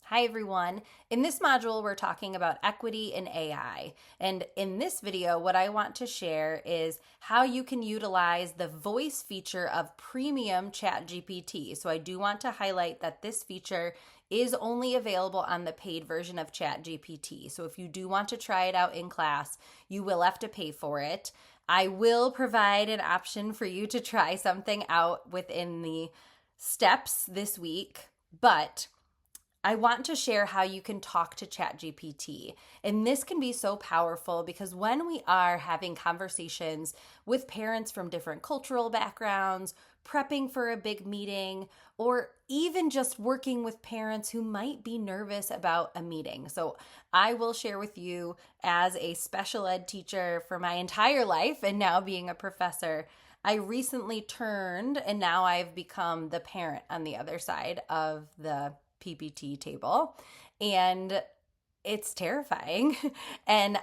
Hi everyone. In this module, we're talking about equity in AI. And in this video, what I want to share is how you can utilize the voice feature of premium ChatGPT. So I do want to highlight that this feature is only available on the paid version of ChatGPT. So if you do want to try it out in class, you will have to pay for it. I will provide an option for you to try something out within the steps this week, but I want to share how you can talk to ChatGPT. And this can be so powerful because when we are having conversations with parents from different cultural backgrounds, prepping for a big meeting, or even just working with parents who might be nervous about a meeting. So I will share with you as a special ed teacher for my entire life and now being a professor. I recently turned and now I've become the parent on the other side of the PPT table, and it's terrifying. And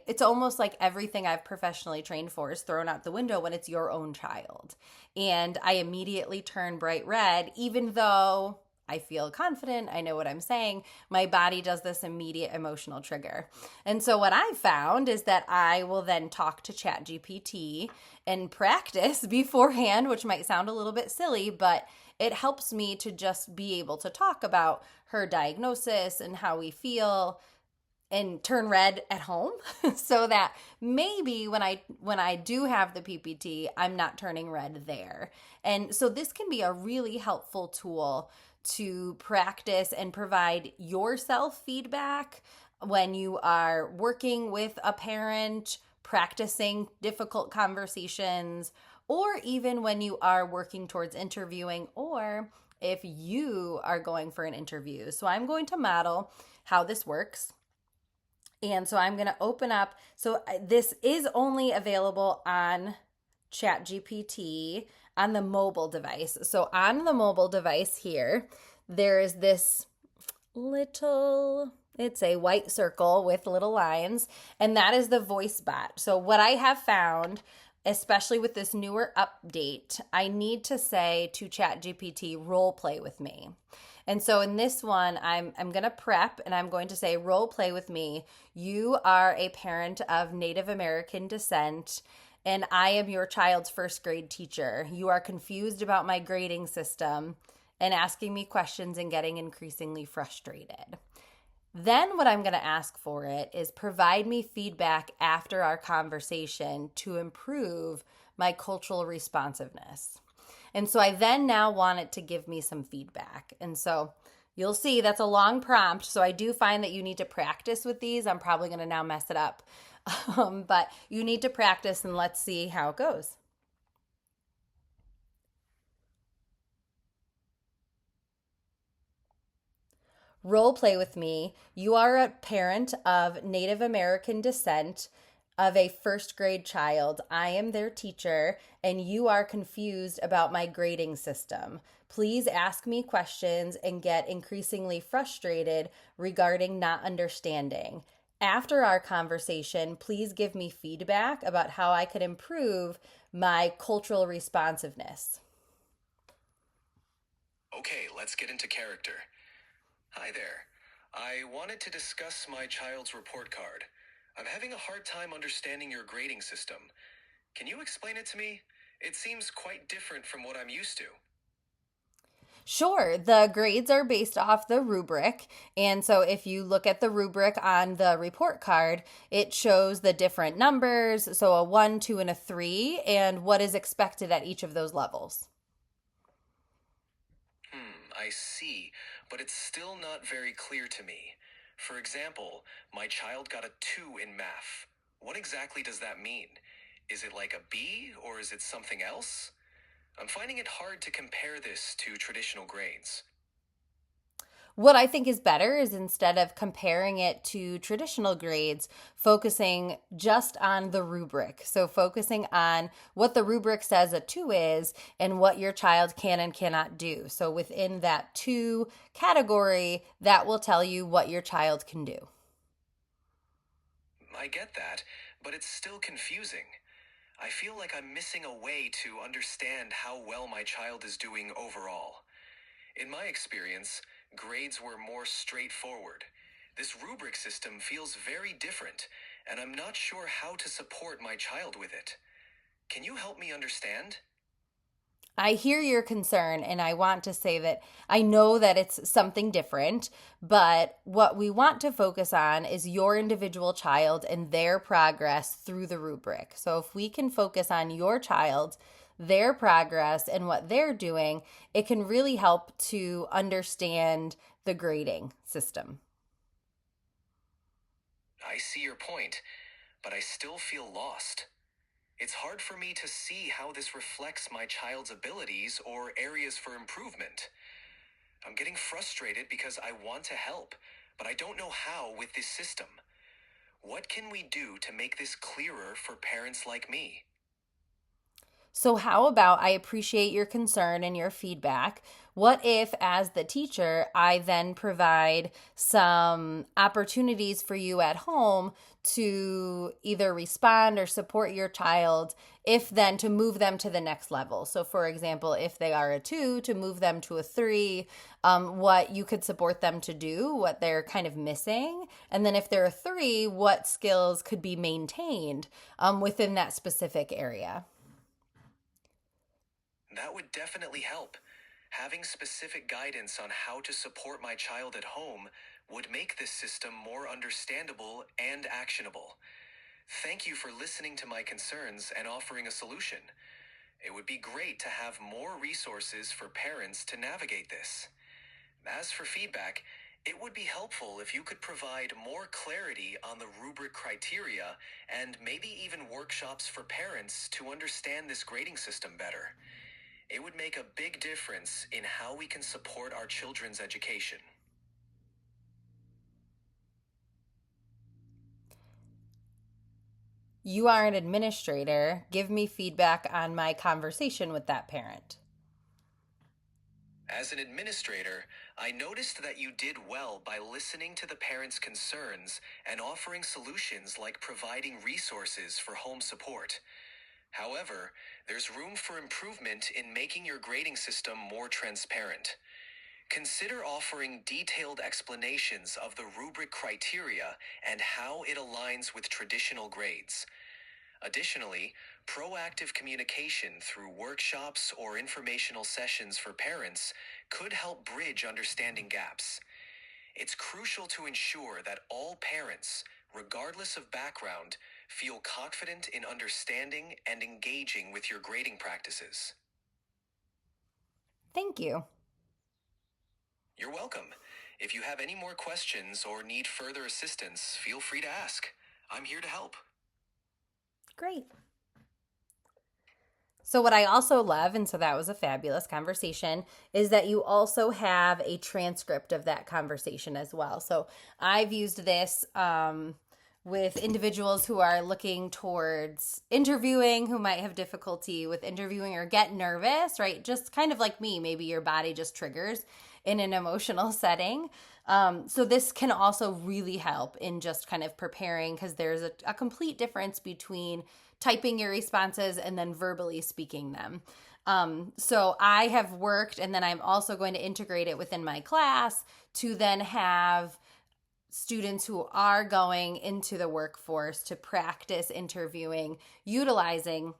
it's almost like everything I've professionally trained for is thrown out the window when it's your own child. And I immediately turn bright red, even though I feel confident, I know what I'm saying, my body does this immediate emotional trigger. And so what I found is that I will then talk to ChatGPT and practice beforehand, which might sound a little bit silly, but it helps me to just be able to talk about her diagnosis and how we feel and turn red at home so that maybe when I do have the PPT, I'm not turning red there. And so this can be a really helpful tool to practice and provide yourself feedback when you are working with a parent, practicing difficult conversations, or even when you are working towards interviewing, or if you are going for an interview. So I'm going to model how this works. And so I'm going to open up. So this is only available on ChatGPT on the mobile device. So on the mobile device here, there is this it's a white circle with little lines, and that is the voice bot. So what I have found, especially with this newer update, I need to say to ChatGPT, role play with me. And so in this one, I'm going to prep and I'm going to say, role play with me. You are a parent of Native American descent, and I am your child's first grade teacher. You are confused about my grading system and asking me questions and getting increasingly frustrated. Then what I'm going to ask for it is provide me feedback after our conversation to improve my cultural responsiveness. And so I then now want it to give me some feedback. And so you'll see that's a long prompt. So I do find that you need to practice with these. I'm probably going to now mess it up. But you need to practice, and let's see how it goes. Role play with me. You are a parent of Native American descent of a first grade child. I am their teacher, and you are confused about my grading system. Please ask me questions and get increasingly frustrated regarding not understanding. After our conversation, please give me feedback about how I could improve my cultural responsiveness. Okay, let's get into character. Hi there. I wanted to discuss my child's report card. I'm having a hard time understanding your grading system. Can you explain it to me? It seems quite different from what I'm used to. Sure, the grades are based off the rubric. And so if you look at the rubric on the report card, it shows the different numbers. So a 1, 2, and a 3, and what is expected at each of those levels. I see, but it's still not very clear to me. For example, my child got a 2 in math. What exactly does that mean? Is it like a B, or is it something else? I'm finding it hard to compare this to traditional grades. What I think is better is instead of comparing it to traditional grades, focusing just on the rubric. So focusing on what the rubric says a 2 is and what your child can and cannot do. So within that 2 category, that will tell you what your child can do. I get that, but it's still confusing. I feel like I'm missing a way to understand how well my child is doing overall. In my experience, grades were more straightforward. This rubric system feels very different, and I'm not sure how to support my child with it. Can you help me understand? I hear your concern, and I want to say that I know that it's something different, but what we want to focus on is your individual child and their progress through the rubric. So if we can focus on your child, their progress, and what they're doing, it can really help to understand the grading system. I see your point, but I still feel lost. It's hard for me to see how this reflects my child's abilities or areas for improvement. I'm getting frustrated because I want to help, but I don't know how with this system. What can we do to make this clearer for parents like me? So, how about I appreciate your concern and your feedback? What if, as the teacher, I then provide some opportunities for you at home to either respond or support your child, if then to move them to the next level? So, for example, if they are a 2, to move them to a 3, what you could support them to do, what they're kind of missing. And then if they're a 3, what skills could be maintained within that specific area. That would definitely help. Having specific guidance on how to support my child at home would make this system more understandable and actionable. Thank you for listening to my concerns and offering a solution. It would be great to have more resources for parents to navigate this. As for feedback, it would be helpful if you could provide more clarity on the rubric criteria and maybe even workshops for parents to understand this grading system better. It would make a big difference in how we can support our children's education. You are an administrator. Give me feedback on my conversation with that parent. As an administrator, I noticed that you did well by listening to the parents' concerns and offering solutions like providing resources for home support. However, there's room for improvement in making your grading system more transparent. Consider offering detailed explanations of the rubric criteria and how it aligns with traditional grades. Additionally, proactive communication through workshops or informational sessions for parents could help bridge understanding gaps. It's crucial to ensure that all parents, regardless of background, feel confident in understanding and engaging with your grading practices. Thank you. You're welcome. If you have any more questions or need further assistance, feel free to ask. I'm here to help. Great. So, what I also love, and so that was a fabulous conversation, is that you also have a transcript of that conversation as well. So, I've used this with individuals who are looking towards interviewing, who might have difficulty with interviewing or get nervous, right? Just kind of like me, maybe your body just triggers in an emotional setting. So this can also really help in just kind of preparing, because there's a complete difference between typing your responses and then verbally speaking them. So I have worked, and then I'm also going to integrate it within my class to then have students who are going into the workforce to practice interviewing utilizing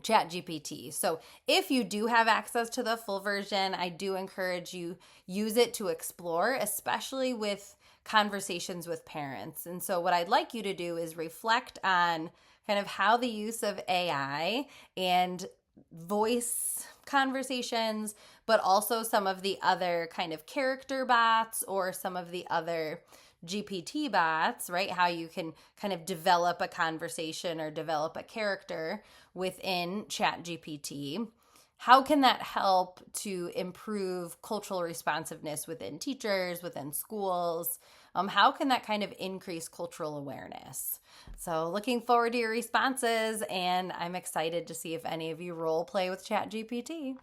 ChatGPT. So if you do have access to the full version, I do encourage you use it to explore, especially with conversations with parents. And so what I'd like you to do is reflect on kind of how the use of AI and voice conversations, but also some of the other kind of character bots or some of the other GPT bots, right? How you can kind of develop a conversation or develop a character within ChatGPT. How can that help to improve cultural responsiveness within teachers, within schools? How can that kind of increase cultural awareness? So looking forward to your responses, and I'm excited to see if any of you role play with ChatGPT.